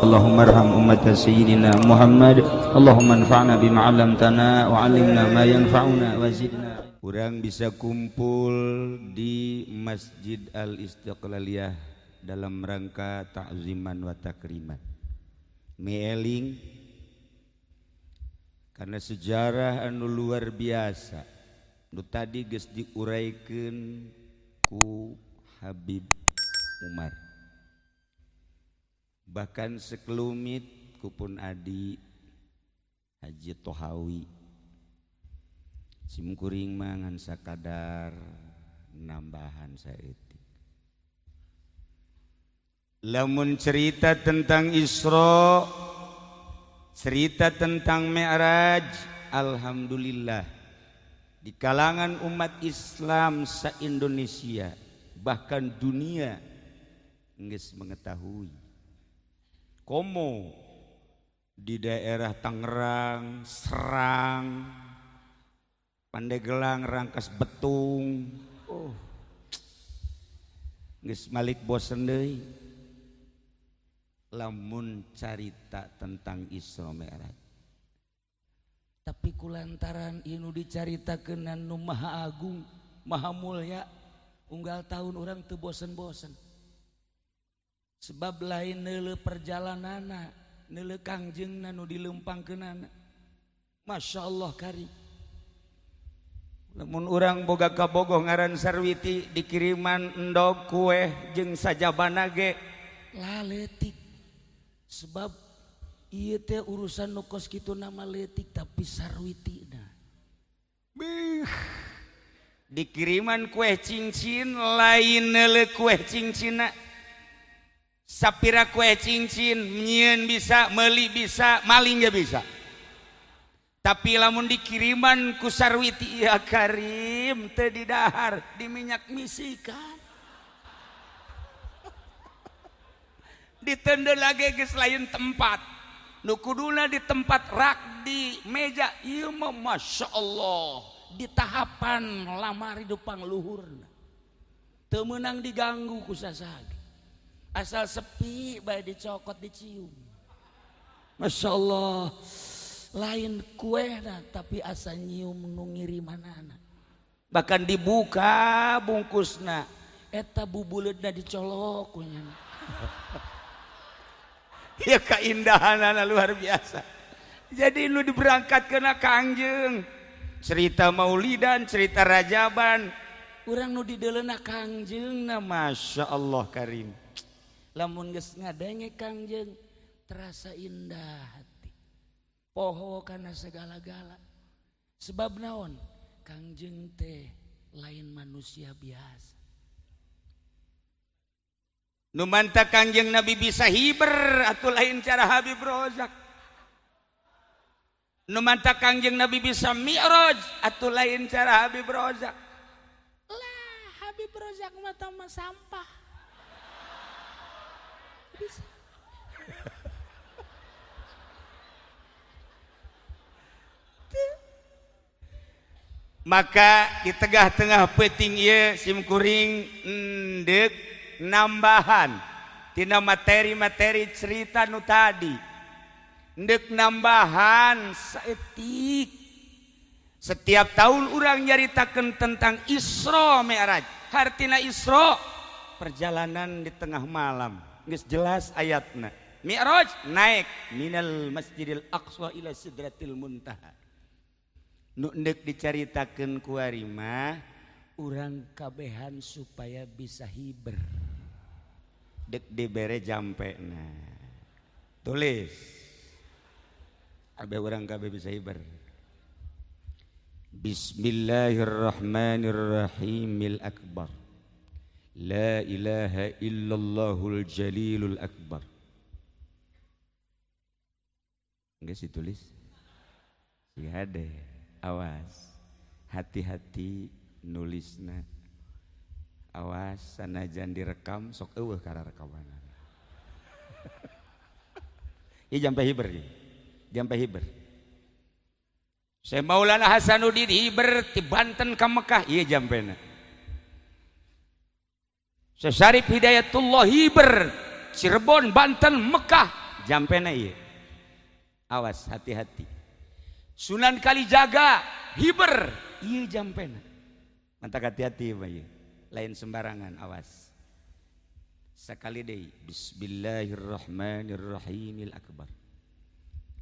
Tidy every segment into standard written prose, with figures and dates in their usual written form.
Allahumma arham ummat sayyidina Muhammad. Allahumma anfa'na bima 'allamtana wa 'allimna ma yanfa'una wa zidna. Urang bisa kumpul di Masjid Al-Istiqlaliyah dalam rangka ta'ziman wa takriman. Mieling karena sejarah anu luar biasa nu tadi geus diuraykeun ku Habib Umar. Bahkan sekelumit kupun adi Haji Tohawi simkuring mangan sakadar nambahan saeutik. Lamun cerita tentang Isra, cerita tentang Mi'raj, alhamdulillah di kalangan umat Islam se-Indonesia bahkan dunia geus mengetahui. Komo di daerah Tangerang, Serang, Pandeglang, Rangkas Betung, geus malik bosen deui lamun carita tentang Isra Mi'raj. Tapi kulantaran inu dicaritakeun anu maha agung, maha mulya, unggal tahun orang teu bosen-bosen. Sebab lain neuleuh perjalanana, neuleuh kangjengna nu dilempangkeunana. Masya Allah kari. Lamun urang boga kabogoh ngaran Sarwiti dikiriman endog kue jeung sajabana ge laletik. Sebab ieu teh urusan nu kos kitu nama letik tapi Sarwitina. Dikiriman kue cincin lain neuleuh kue cincina. Sapira kue cincin nyieun bisa, meuli bisa, maling ge bisa. Tapi lamun dikiriman ku Sarwiti ya Karim teu didahar, di minyak misikan. Ditendeu lagi geus lain tempat. Nu kuduna di tempat rak di meja ieu mah masya Allah di tahapan lamari dupang luhurna. Teu meunang diganggu ku sasaha. Asal sepi bae dicokot dicium. Masya Allah lain kuehna tapi asa nyium nu ngirimanana. Bahkan dibuka bungkusna eta bubuleudna dicolok nya. Ya keindahanana luar biasa. Jadi nu diberangkatkeun ka Kangjeng cerita maulidan, cerita rajaban, urang nu dideleuna Kangjengna masya Allah karim. Lamun geus ngadenge Kangjeng terasa indah hati. Poho kana segala-gala. Sebab naon? Kangjeng teh lain manusia biasa. Nu manta Kangjeng Nabi bisa hiber atuh lain cara Habib Rozak. Nu manta Kangjeng Nabi bisa mi'raj atuh lain cara Habib Rozak. Lah Habib Rozak mah tama sampah. Bisa. Maka di tengah-tengah peuting ieu simkuring endek nambahan tina materi-materi cerita nu tadi. Endek nambahan saeutik. Setiap tahun urang nyaritakeun tentang Isra Mi'raj. Hartina Isra perjalanan di tengah malam. Geus jelas ayatna. Mi'raj naik minal Masjidil Aqsa ila Sidratil Muntaha. Nu endek dicaritakeun ku ari mah urang kabehan supaya bisa hiber. Dek dibere jampena. Tulis. Abe urang kabeh bisa hiber. Bismillahirrahmanirrahimil akbar. La ilaha illallahul jalilul akbar. Enggak sih tulis. Si hade. Awas. Hati-hati nulisna. Awas sanajan direkam sok eueuh kana rekaman. Ieu jampe hiber ieu. Jampe hiber. Syekh Maulana Hasanuddin hiber ti Banten ka Mekah ieu jampena. Syekh Syarif Hidayatullah hiber Cirebon, Banten, Mekah jampena ieu. Awas hati-hati. Sunan Kalijaga hiber ieu jampena. Mantap hati-hati mah ieu. Lain sembarangan, awas. Sekali deui. Bismillahirrahmanirrahimil akbar.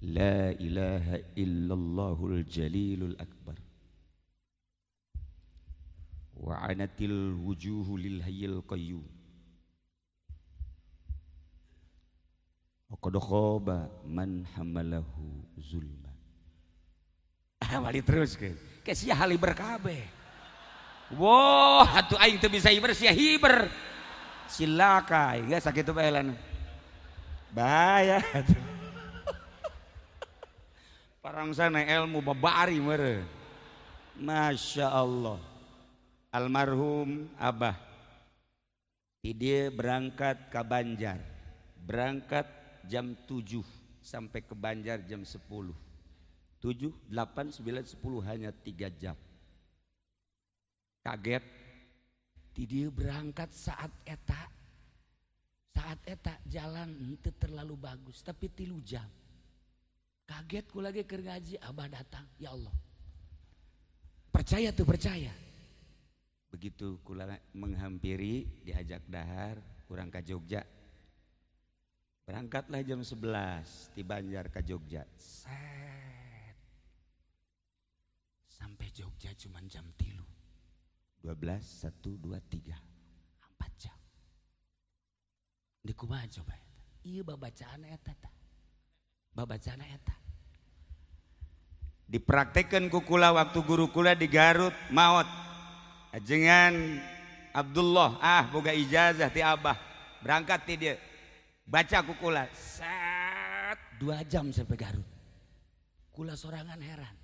La ilaha illallahul jalilul akbar. Wa anatil wujuhu lil hayyil qayyum. Wa qad khaba man hamalahu zulma. Wali terus ke sia haliber kabeh. Wah, atuh aing teu bisa hiber sia hiber. Silaka, geus sakitu bae lan. Bahaya atuh. Parang sana ilmu babari meureun. Masya Allah. Almarhum Abah dia berangkat ke Banjar, berangkat jam 7 sampai ke Banjar jam 10. 7, 8, 9, 10 hanya 3 jam. Kaget dia berangkat saat eta jalan itu terlalu bagus tapi 3 jam. Kaget ku lagi keur ngaji, Abah datang, ya Allah. Percaya tuh, percaya. Begitu kula menghampiri diajak dahar kurang ke Jogja. Berangkatlah jam 11 di Banjar ke Jogja. Set. Sampai Jogja cuma jam 3. 12, 1, 2, 3. 4 jam. Di kumaha coba eta? Ieu babacaan eta tah. Babacaan eta. Dipraktekkeun ku kula waktu guru kula di Garut maot. Ajengan Abdullah boga ijazah ti Abah berangkat ti dia baca ku kula set 2 jam sampai Garut. Kula sorangan heran.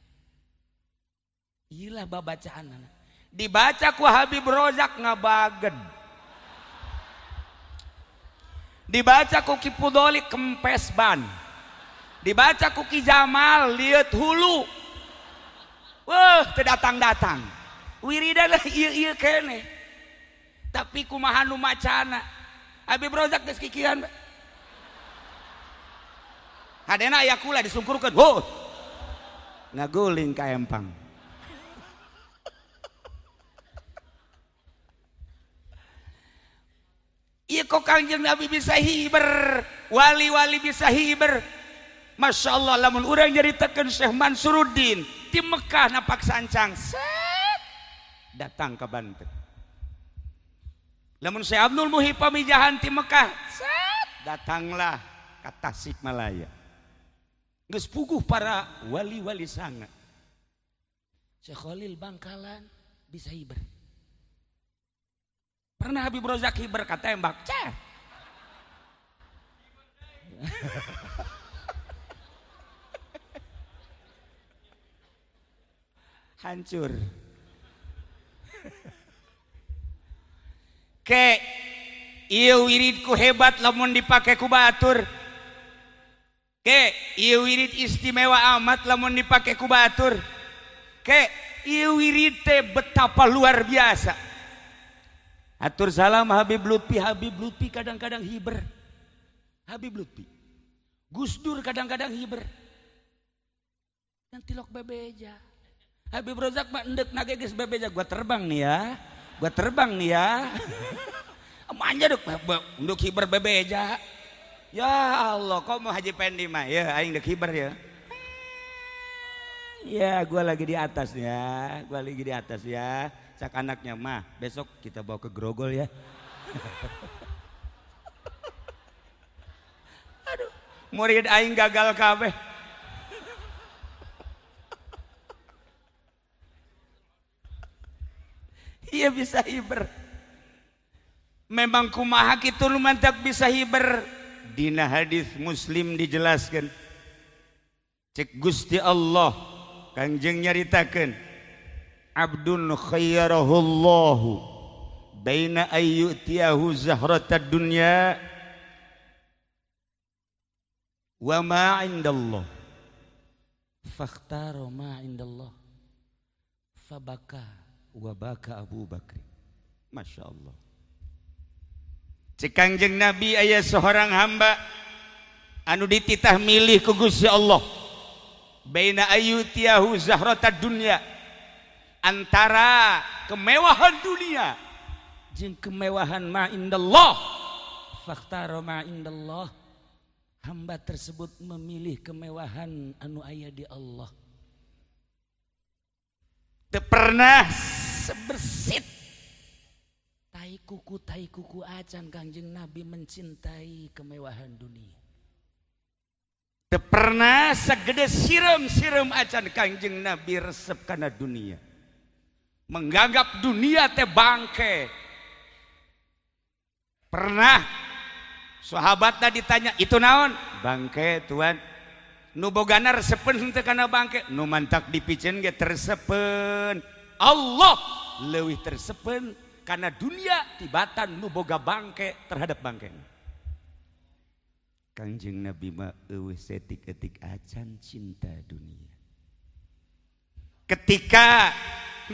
Iyalah babacaan dibaca ku Habib Rozak ngabaged. Dibaca ku Ki Pudoli kempes ban. Dibaca ku Ki Jamal liut hulu. Wah, teu datang-datang. Wiridan lah ieu kene. Tapi kumaha nu macana? Habib Rozak geus kikiran. Hadena aya kula disungkurkeun. Wo. Ngaguling ka empang. Ieu kok Kangjeng Nabi bisa hiber, wali-wali bisa hiber. Masya Allah, lamun urang nyaritakeun Syekh Mansuruddin di Mekah napak sancang. Datang ke Banten. Lamun Syekh Abdul Muhyi Pamijahan di Mekah, datanglah ke Tasikmalaya. Geus puguh para wali-wali sangat. Syekh Khalil Bangkalan bisa hiber. Pernah Habib Rozak hiber ka tembak, hancur. Ke ieu wiridku hebat lamun dipake ku batur. Ke ieu wirid istimewa amat lamun dipake ku batur. Ke ieu wirid teh betapa luar biasa. Atur salam Habib Lutfi. Habib Lutfi kadang-kadang hiber. Habib Lutfi. Gus Dur kadang-kadang hiber. Yang tilok bebeja. Habib Rozak mah endek nage geus bebeja. Gua terbang nih ya. Manja duk nduk hiber bebeja. Ya Allah, kok mau Haji Pendi mah ya aing dek hiber ya. Ya, gua lagi di atas ya. Cak anaknya mah, besok kita bawa ke Grogol ya. Aduh, murid aing gagal kabeh. Iya bisa hiber. Memang kumaha kitu lu mantap bisa hiber. Dina hadis Muslim dijelaskan. Cek Gusti Allah Kangjeng nyaritakeun. Abdun khayyarahullahu baina ayyutiyahu zahratad dunya wa ma indallah fakhtara ma indallah fabaka wa baka Abu Bakr. Masya Allah. Cik Kangjeng Nabi aya seorang hamba anu dititah milih ku Gusti Allah baina ayyutiyahu zahratad dunya, antara kemewahan dunia jeung kemewahan ma indallah. Fakhtara ma indallah, hamba tersebut memilih kemewahan anu aya di Allah. Teu pernah sebersit tai kuku acan Kangjeng Nabi mencintai kemewahan dunia. Teu pernah segede sireum acan Kangjeng Nabi resep kana dunia, menganggap dunia teh bangke. Pernah sahabatna ditanya, itu naon? Bangke tuan. Nu bogana resepen teu kana bangke, nu mantak dipicen ge tersepen. Allah leuwih tersepen karena dunia tibatan nu boga bangke terhadap bangke. Kangjeng Nabi mah eueuh setik-etik acan cinta dunia. Ketika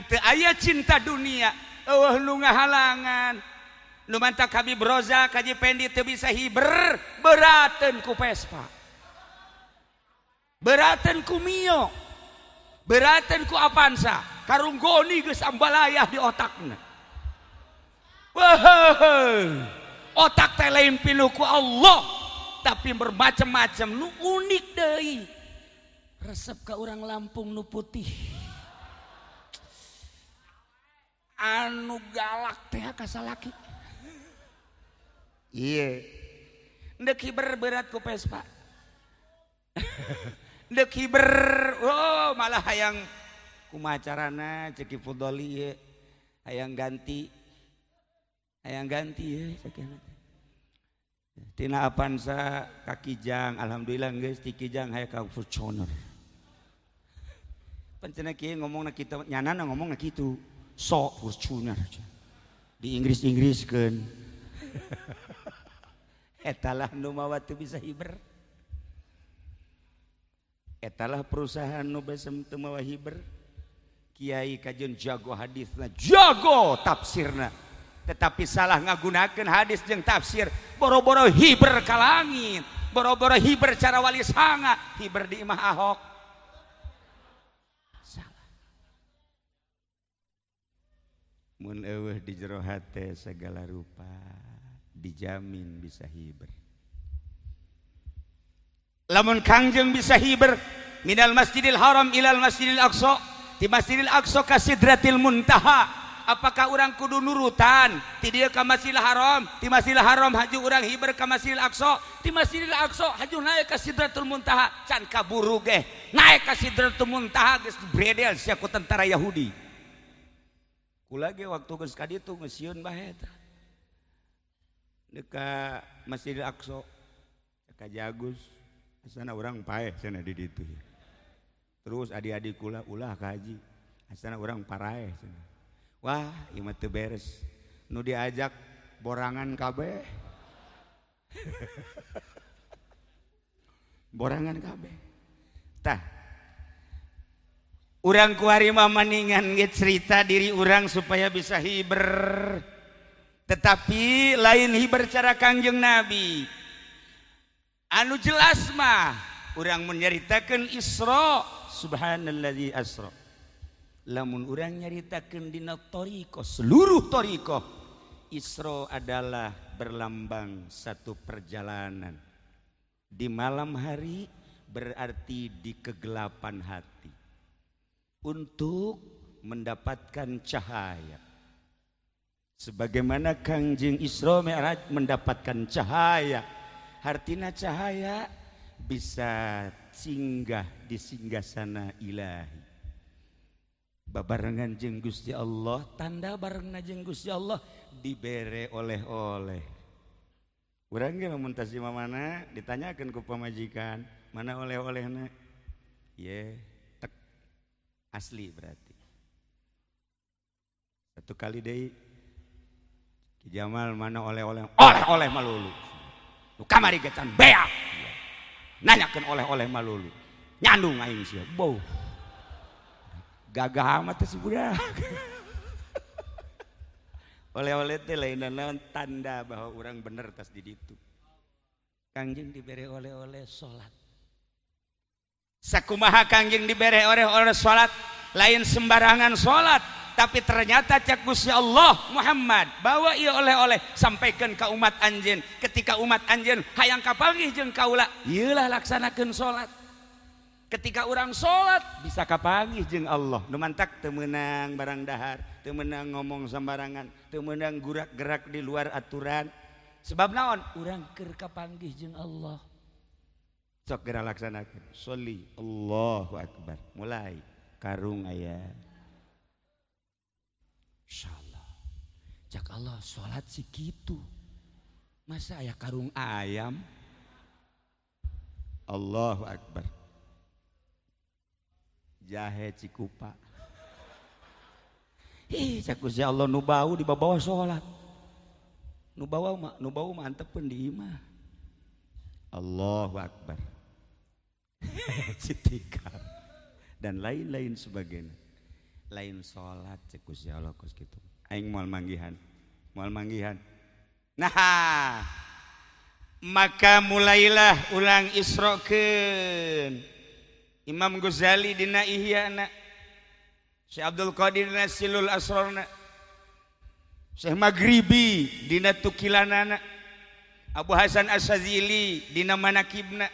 teu aya cinta dunia, eueuh nu ngahalangan. Nu mantak Habib Roza Kaji Pendi teu bisa hiber, beraten ku Vespa, beraten ku Mio, beraten ku Avanza, karunggoni geus ambalayah di otakna. Wah, otak teh lain pinuh ku Allah, tapi bermacam-macam nu unik deui. Resep ka urang Lampung nu putih, anu galak teh ka salaki. Iya, ndek hiber berat ku Vespa. Ndek hiber, oh malah hayang kumacarana ceki Fudoli ye, hayang ganti ye sakena. Tina Avanza ka Kijang, alhamdulillah geus ti Kijang hayang ka Fortuner. Pancena kieu ngomongna kitu, nyanana ngomongna kitu, sok Fortuner. Di Inggris-Inggriskeun. Etalah nu mawa teu bisa hiber, etalah perusahaan nu besem teu mawa hiber. Kiai kajeun jago hadisna, jago tafsirna, tetapi salah ngagunakeun hadis jeung tafsir, boro-boro hiber ka langit, boro-boro hiber cara wali sanga, hiber di imah Ahok. Salah. Mun eueuh di jero hate segala rupa, dijamin bisa hiber. Lamun Kangjeng bisa hiber minal Masjidil Haram ilal Masjidil Aqsa, di Masjidil Aqsa ka Sidratil Muntaha, apakah orang kudu nurutan ti dieu ka Masjidil Haram, di Masjidil Haram haju urang hiber ka Masjidil Aqsa, di Masjidil Aqsa haju naik ka Sidratul Muntaha, can kaburu ge naik ka Sidratul Muntaha geus bredel sia ku tentara Yahudi. Kula ge waktu geus ka ditu geus sieun bae eta. Dekat Masjidil Aqsa ka Jagus asana urang paeh cenah di ditu. Terus adik-adik kula ulah ka haji asana urang paraeh cenah. Wah, ieu mah teu beres. Nu diajak borangan kabeh. Borangan kabeh. Tah. Urang kuari mah maningan ge cerita diri urang supaya bisa hiber. Tetapi lain hiber cara Kangjeng Nabi. Anu jelas mah urang menyaritakeun Isra, subhanalladzi asra. Lamun urang nyaritakeun dina thariqah, seluruh thariqah, Isra adalah berlambang satu perjalanan di malam hari, berarti di kegelapan hati untuk mendapatkan cahaya. Sebagaimana Kangjeng Isra Mi'raj mendapatkan cahaya, artina cahaya bisa singgah di singgasana ilahi. Babarengan jeung Gusti Allah, tanda barengna jeung Gusti Allah dibere oleh-oleh. Urang ge lamun tas di mana ditanyakeun ku pamajikan, mana oleh-olehna? Ye, tek asli berarti. Satu kali deui Ki Jamal mana oleh-oleh? Oleh-oleh malulu. Nu kamari gecan beak. Nanyakeun oleh-oleh malulu. Nyandung aing sia. Bau. Gagah amat si budak. Oleh-oleh teh lain naon tanda bahwa orang bener tas di ditu. Kangjeng dibere oleh-oleh salat. Sakumaha Kangjeng dibere oleh-oleh salat, lain sembarangan salat, tapi ternyata cak Gusti Allah Muhammad bawa ieu oleh-oleh sampaikan ka umat anjeun. Ketika umat anjeun hayang kapanggih jeung kaula, ieu lah laksanakeun salat. Ketika orang salat bisa kapanggih jeung Allah. Nu mantak teu meunang barang dahar, teu meunang ngomong sembarangan, teu meunang gerak-gerak di luar aturan. Sebab naon? Urang keur kapanggih jeung Allah. Sok geura laksanakeun. Sholli Allahu akbar. Mulai karung aya. Insyaallah. Cak Allah salat si kitu. Masa aya karung ayam? Allahu akbar. Jahe cikupa. Cak Gusti Allah nu bau di bawah salat. Nu bau mantepkeun di imah. Allahu akbar. Citikar dan lain-lain sebagainya. Lain salat cek Gusti Allah kos kitu. Aing moal manggihan. Nah, maka mulailah ulang isrokeun Imam Ghazali dina Ihyana, Syekh Abdul Qadir dina Silul Asrarna, Syekh Maghribi dina Tukilanana, Abu Hasan Asyazili dina Manakibna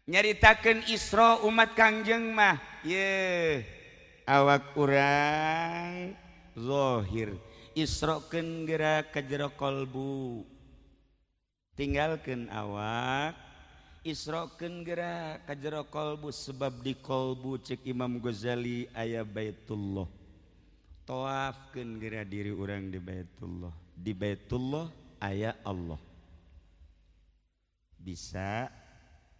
nyaritakeun Isra umat Kangjeng mah ye awak urang zahir isrokeun geura ka jero kolbu, tinggalkeun awak isrokeun geura ka jero kolbu. Sebab di kolbu cek Imam Ghazali aya Baitullah. Tawafkeun geura diri urang di Baitullah. Di Baitullah aya Allah. Bisa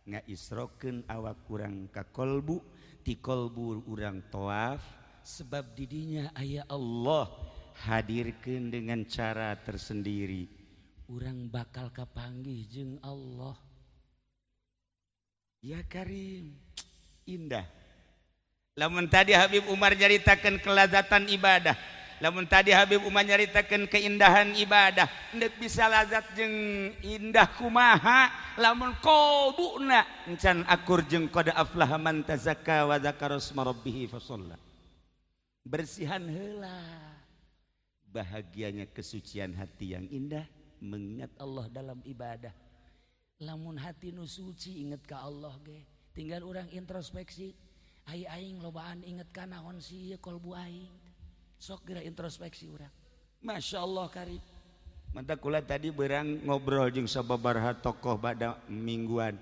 ngaisrokeun awak urang ka kolbu, ti kolbu urang tawaf, sebab didinya aya Allah. Hadirkeun dengan cara tersendiri, urang bakal kapanggih jeung Allah. Ya Karim, indah. Lamun tadi Habib Umar nyaritakeun kelazatan ibadah, lamun tadi Habib Umar nyaritakeun keindahan ibadah, hendak bisa lazat jeung indah kumaha lamun qalbuna encan akur jeung qad aflaha man tazakka wa dzakara asma rabbih fasalla. Bersihan heula. Bahagianya kesucian hati yang indah mengingat Allah dalam ibadah. Lamun hati nu suci inget ka Allah ge, tinggal orang introspeksi. Aing lobaan inget ka naon sih kolbu aing. Sok geura introspeksi urang. Masya Allah Karim. Manta kula tadi berang ngobrol jeung sababaraha tokoh bada mingguan.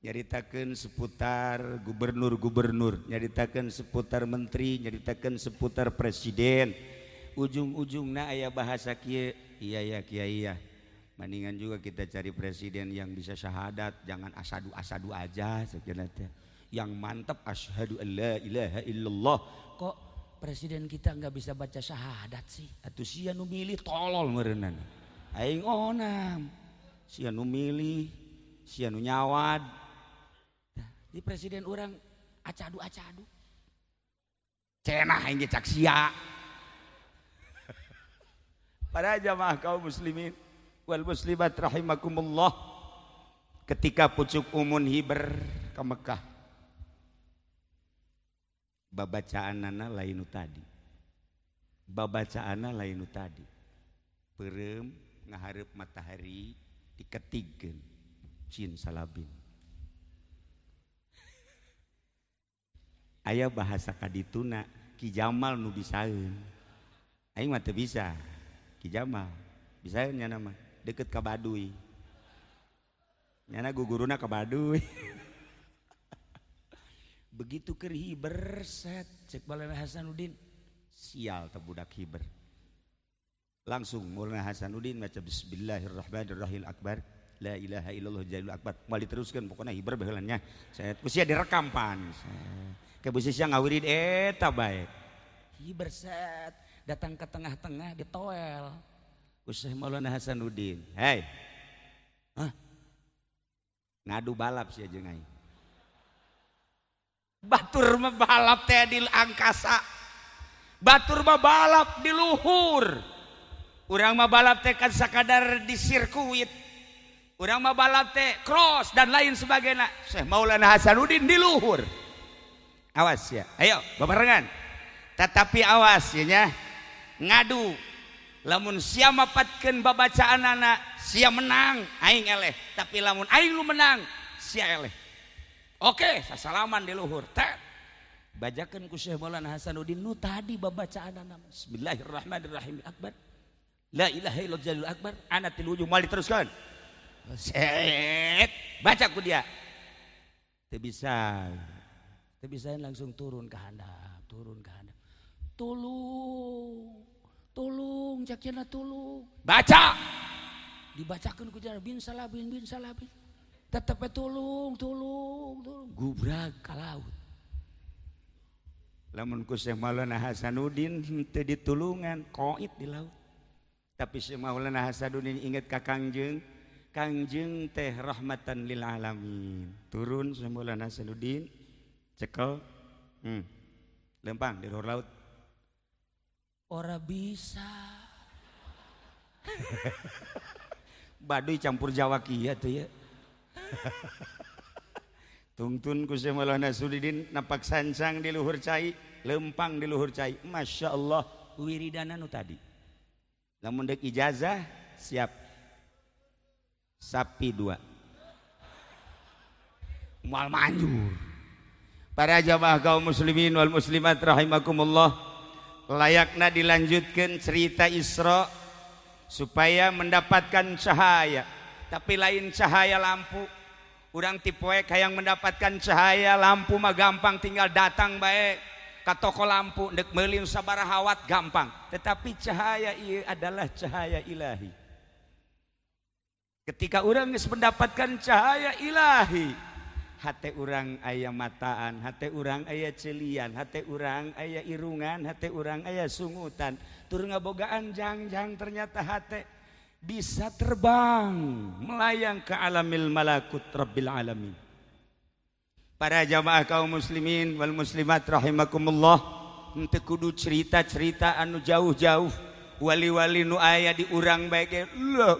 Nyaritakeun seputar gubernur-gubernur, nyaritakeun seputar menteri, nyaritakeun seputar presiden. Ujung-ujungna aya bahasa kieu, iya ya kiai ya. Mendingan juga kita cari presiden yang bisa syahadat, jangan asadu aja sekian teh. Yang mantap asyhadu alla ilaha illallah. Kok presiden kita nggak bisa baca syahadat sih? Atuh sia nu milih tolol meureunna. Aing onam. Sia nu milih, sia nu nyawad. Di presiden orang acadu. Cenah aing ge cak sia. Para jamaah kaum muslimin wal muslimat rahimakumullah, ketika pucuk umun hiber ke Mekah, babacaanana lain tadi, perem ngahareup matahari diketigkeun cin salabin. Aya bahasa kadituna Ki Jamal nu bisaeun, aing mah teu bisa. Ki Jamal bisa nyana mah deket ka Baduy, nyana guguruna ka Baduy. Begitu keur hiber set cek Maulana Hasanuddin, sial teh budak hiber. Langsung Maulana Hasanuddin baca bismillahirrahmanirrahim akbar la ilaha illallah jalil akbar, moal diteruskeun pokona hiber baheula nya. Set kusia direkam pan. Ke bisi sia ngawirid eta bae. Hiber set datang ke tengah-tengah ditoel Syekh Maulana Hasanuddin. Hei, ngadu balap sih jeung aing. Batur mah balap teh di angkasa, batur mah balap di luhur. Urang mah balap teh kan sakadar di sirkuit. Urang mah balap teh cross dan lain sebagainya. Syekh Maulana Hasanuddin di luhur. Awas ya, ayo bebarengan. Tetapi awas ya nya, ngadu. Lamun sia mapatkeun babacaan anak, sia menang, aing eleh. Tapi lamun aing lu menang, sia eleh. Oke, sasalaman di luhur. Tet. Bajakeun ku Syekh Maulana Hasanuddin nu tadi babacaan anak. Bismillahirrahmanirrahim akbar. La ilaha illallah akbar. Ana til ujung mal diteruskan. Set, baca ku dia. Teu bisa. Teu bisa langsung turun ke handap, turun ke handap. Tolong cak cenah tolong. Baca. Dibacakeun ku cenah bin salabin. Tetep tolong. Gubrag ka laut. Lamun ku Syekh Maulana Hasanuddin teu ditulungan, qaid di laut. Tapi Syekh Maulana Hasanuddin inget ka Kangjeng teh rahmatan lil alamin. Turun Syekh Maulana Hasanuddin, cekel. Lempang di luar laut. Ora bisa. Baduy campur Jawa kieu tuh ya. Tungtun ku Syekh Maulana Hasanuddin napak sancang di luhur cai, lempang di luhur cai. Masya Allah, wiridana nu tadi. Lamun dek ijazah siap. Sapi 2. Mual manjur. Para jamaah kaum muslimin wal muslimat rahimakumullah, layakna dilanjutkan cerita Isra supaya mendapatkan cahaya. Tapi lain cahaya lampu. Urang tipoek hayang mendapatkan cahaya lampu mah gampang, tinggal datang baik ka toko lampu dek meulin sabaraha watt gampang. Tetapi cahaya ieu adalah cahaya ilahi. Ketika urang geus mendapatkan cahaya ilahi, hate urang aya mataan, hate urang aya celian, hate urang aya irungan, hate urang aya sungutan. Tur ngabogaan jangjang ternyata hate bisa terbang melayang ke alamil malakut rabbil alamin. Para jamaah kaum muslimin wal muslimat rahimakumullah, henteu kudu cerita-cerita anu jauh-jauh. Wali-wali nu aya di urang bae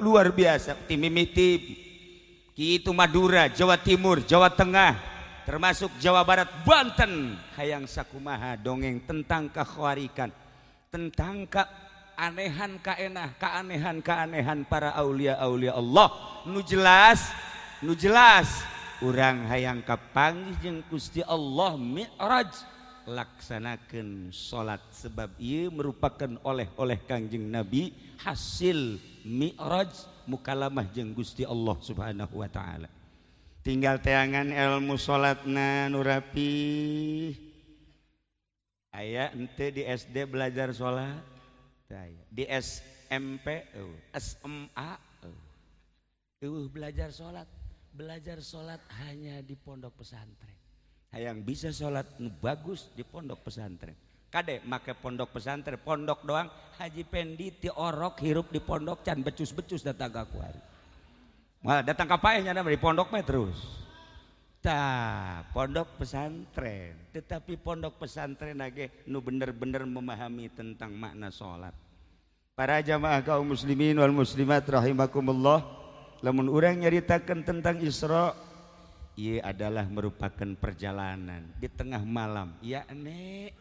luar biasa. Ti mimiti kitu Madura, Jawa Timur, Jawa Tengah, termasuk Jawa Barat, Banten, hayang sakumaha dongeng tentang kekhawarikan, tentang keanehan para aulia Allah. Nu jelas urang hayang kapanggih jeung Gusti Allah Mi'raj, laksanakeun salat sebab ieu merupakan oleh Kangjeng Nabi hasil Mi'raj mukalamah jeung Gusti Allah Subhanahu wa taala. Tinggal teangan ilmu salatna nu rapi. Aya henteu di SD belajar salat? Di SMP, SMA belajar salat hanya di pondok pesantren. Hayang bisa salat nu bagus di pondok pesantren. Kade make pondok pesantren, pondok doang. Haji Pendi ti orok hirup di pondok can becus-becus datang ka kuari. Malah datang ka paehnya di pondok mah terus. Pondok pesantren, tetapi pondok pesantren lagi nu bener-bener memahami tentang makna salat. Para jamaah kaum muslimin wal muslimat rahimakumullah, lamun urang nyaritakeun tentang Isra, ieu adalah merupakan perjalanan di tengah malam, yakni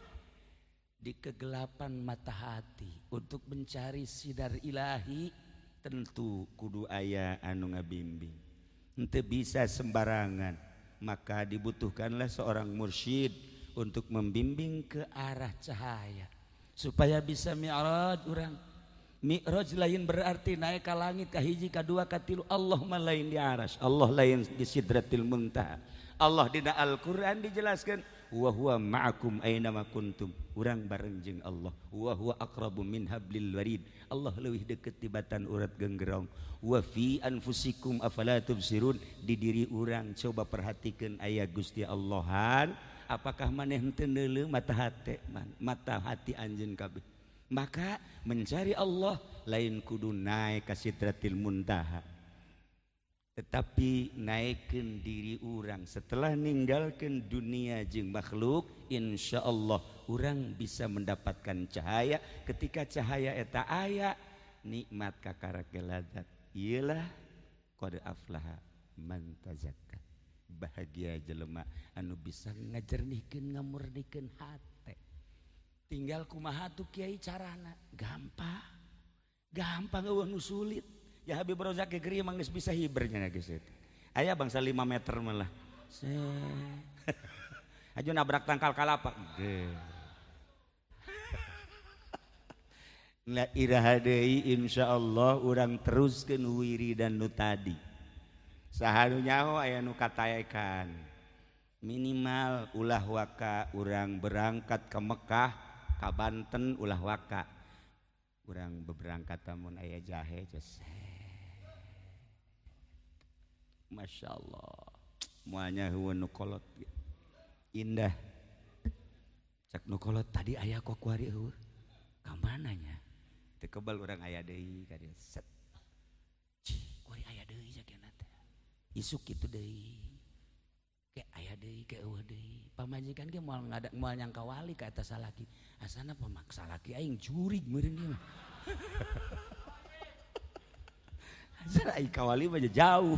di kegelapan mata hati untuk mencari sidar ilahi. Tentu kudu aya anu ngabimbing, henteu bisa sembarangan. Maka dibutuhkanlah seorang mursyid untuk membimbing ke arah cahaya supaya bisa mi'raj. Urang mi'raj lain berarti naik ke langit, ka hiji, ka dua, ka tilu. Allah mah lain di aras, Allah lain di sidratil muntaha. Allah dina Al-Qur'an dijelaskan wa huwa ma'akum aina ma kuntum. Urang bareng jeung Allah. Wa huwa aqrabu min hablil warid. Allah leuwih deukeut tibatan urat genggerong. Wa fi anfusikum afala tubsirun. Di diri urang coba perhatikeun aya Gusti Allahan. Apakah maneh henteu neuleuh mata hati anjeun kabeh. Maka mencari Allah lain kudu naik ka sidratil muntaha, tetapi naikkeun diri urang setelah ninggalkeun dunia jeung makhluk. Insyaallah urang bisa mendapatkan cahaya. Ketika cahaya eta aya, nikmat kakarake lazat. Iyalah qad aflaha man tazakka. Bahagia jelema anu bisa ngajernihkeun ngamurnikeun hate. Tinggal kumaha tuh kiai carana? Gampang eueuh nu sulit. Ya Habib Rozak ge geuring mah geus bisa hibernya geus eta. Aya bangsa 5 meter malah. Aja nabrak tangkal kalapa. La iraha deui insyaallah urang teruskeun wiridan nu tadi. Saha nu nyaho aya nu kataekan. Minimal ulah waka urang berangkat ke Mekah, ka Banten ulah waka. Urang beberangkat tamun aya jahe just. Masyaallah. Moalnya heueun nu kolot. Indah. Cak nu kolot tadi aya kokuari heueuh. Ka mananya? Teu kebal urang aya deui ka dieu. Set. Kuari aya deui sakena teh. Isuk kitu deui. Ke aya deui, ke eueuh deui. Pamajikan ge moal nyangka wali ka eta salaki. Asana pamaksa laki aing jurig meureun ieu mah. Asana aing ka wali mah jauh.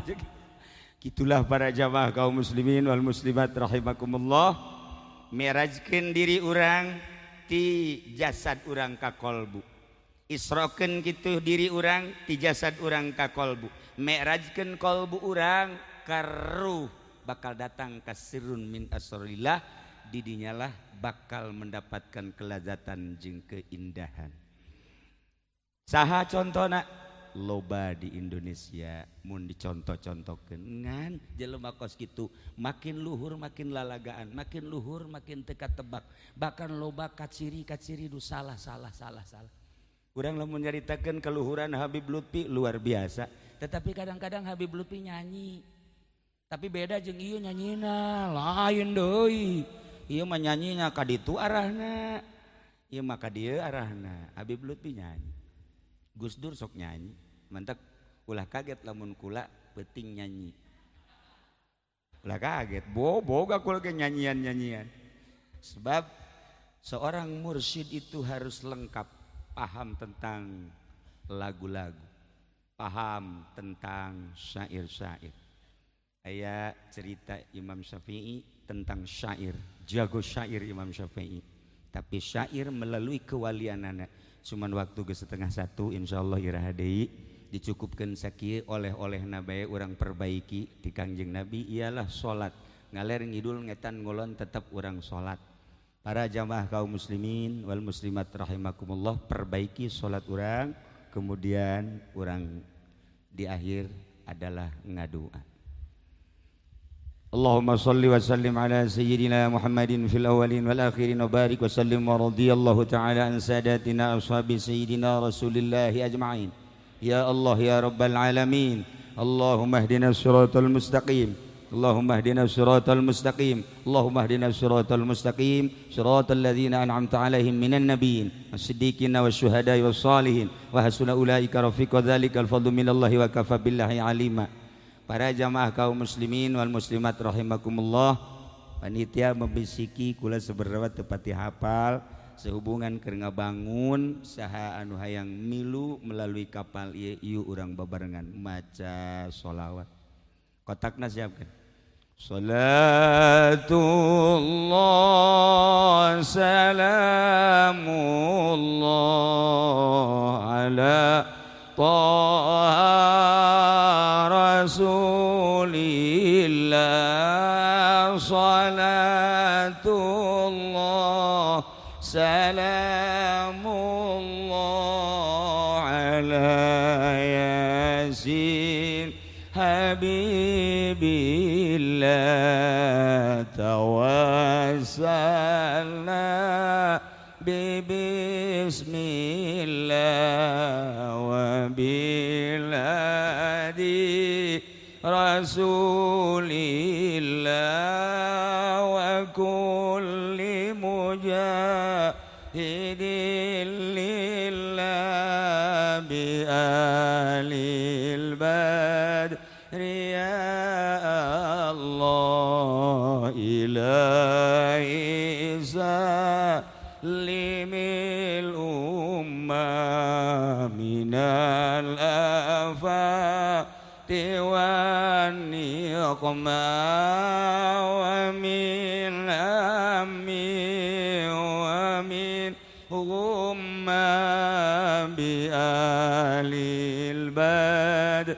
Gitulah para jamaah kaum muslimin wal muslimat rahimakumullah, mirajkeun diri urang ti jasad urang ka kolbu, isrokeun kitu diri urang ti jasad urang ka kolbu, mirajkeun kolbu urang ka ruh, bakal datang ka sirrun min asrarillah, di dinyalah bakal mendapatkan kelazatan jeung keindahan. Saha contona? Loba di Indonesia mun dicontoh-contohkeun ngan jelema kos kitu makin luhur makin lalagaan, makin luhur makin teka tebak, bahkan loba kaciri-kaciri nu salah. Urang lamun nyaritakeun keluhuran Habib Lutfi luar biasa, tetapi kadang-kadang Habib Lutfi nyanyi. Tapi beda jeung ieu nyanyina, lain deui. Ieu mah nyanyinya ka ditu arahna, ieu mah ka dieu arahna. Habib Lutfi nyanyi. Gus Dur sok nyanyi, mantek ulah kaget lamun kula peuting nyanyi. Ulah kaget, boga kula ke nyanyian. Sebab seorang mursyid itu harus lengkap, paham tentang lagu-lagu, paham tentang syair-syair. Aya cerita Imam Syafi'i tentang syair, jago syair Imam Syafi'i. Tapi syair melalui kewalianana. Cuman waktu ke 12:30 insyaallah iraha deui dicukupkeun sakieu oleh-olehna bae urang perbaiki ti Kangjeng Nabi ialah salat. Ngaler ngidul ngetan ngulon tetep urang salat. Para jamaah kaum muslimin wal muslimat rahimakumullah, perbaiki salat urang, kemudian urang di akhir adalah ngadua. Allahumma salli wa sallim ala sayyidina Muhammadin fil awwalin wal akhirin wa barik wa sallim wa radiyallahu ta'ala an sadatina ashabi sayyidina Rasulillah ajma'in. Ya Allah ya rabbal alamin, Allahumma ihdina siratal mustaqim, Allahumma ihdina siratal mustaqim, Allahumma ihdina siratal mustaqim, siratal ladzina an'amta 'alaihim minan nabiyyin was-siddiqin wasyuhada'i was-shalihin wa hasuna ulaika rafiqa, dzalikal fadlu minallahi wa kafa billahi 'alima. Para jamaah kaum muslimin wal muslimat rahimakumullah, panitia membisiki kula seberapa tepati hafal sehubungan keur ngabangun saha anu hayang milu melalui kapal ieu urang babarengan maca sholawat. Kotakna siapkeun. Salatullah salamullah ala Rasulillah, salatullah salamullah ala yasin habibillah, tawassalna bismillah wa biladi Rasulillah wa kulli mujahidin lillah bi alil badri ya Allah ilahi salimil ummah minal afati wa ومن همي ومن غمّة بآل البدر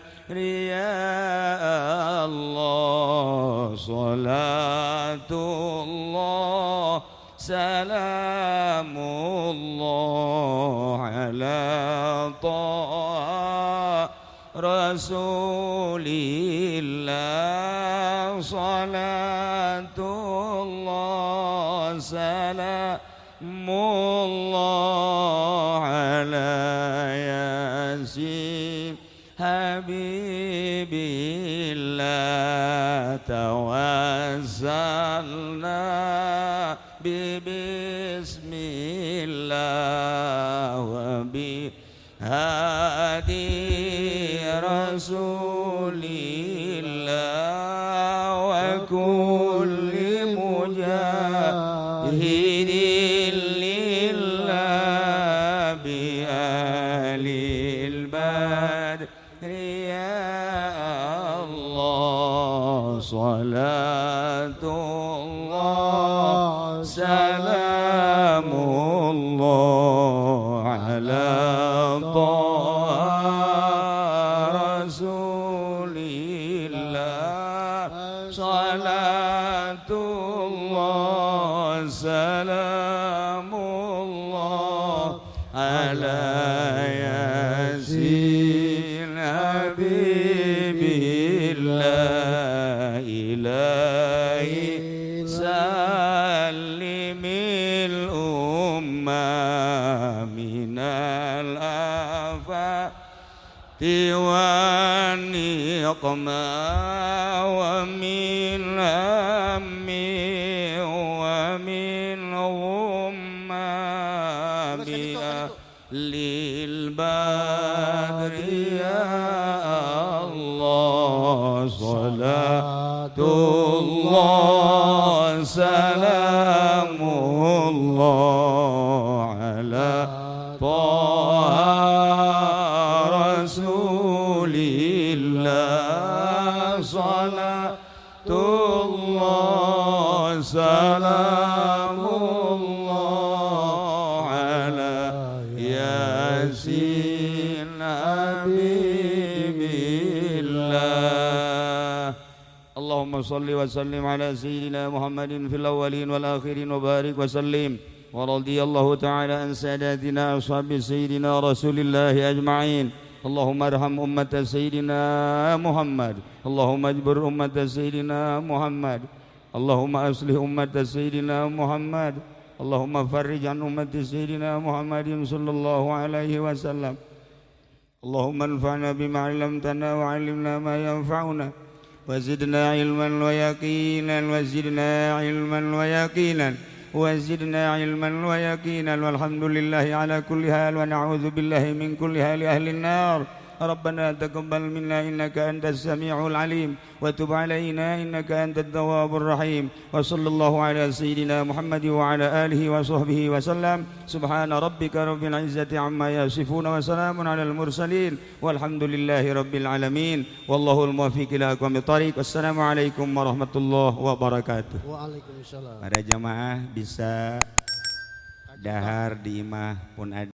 يا الله صلاة الله سلام الله على طه رسول الله صلاة الله سلام الله على ياسين حبيب الله توسلنا ببسم الله وبهدي رسول الله وكل مجاهد لله بآل البدر يا الله صلاة الله سلام الله على طه رسول الله صلاة الله سلام الله على ياسين حبيب الله إلهي سلم الأمة من الآفات والنقمة ومن هم ومن غمّة للبدر يا الله صلاة الله سلام الله على طه رسول الله صلاة الله سلام الله على ياسين حبيب الله اللهم صل وسلم على سيدنا محمد في الأولين والآخرين وبارك وسلم ورضي الله تعالى عن ساداتنا أصحاب سيدنا رسول الله أجمعين اللهم ارحم أمة سيدنا محمد اللهم اجبر أمة سيدنا محمد اللهم أصلح أمة سيدنا محمد اللهم فرج عن أمة سيدنا محمد صلى الله عليه وسلم اللهم انفعنا بما علمتنا وعلمنا ما ينفعنا وزدنا علما ويقينا وزدنا علما ويقينا وزدنا علما ويقينا والحمد لله على كل حال ونعوذ بالله من كل حال أهل النار ربنا تقبل منا إنك أنت السميع العليم وتب علينا إنك أنت التواب الرحيم وصلى الله على سيدنا محمد وعلى آله وصحبه وسلم سبحان ربك رب العزة عما يصفون وسلام على المرسلين والحمد لله رب العالمين والله الموفق إلى أقوم الطريق والسلام عليكم ورحمة الله وبركاته. Waalaikumsalam. Para jamaah bisa dahar di imah pun ada.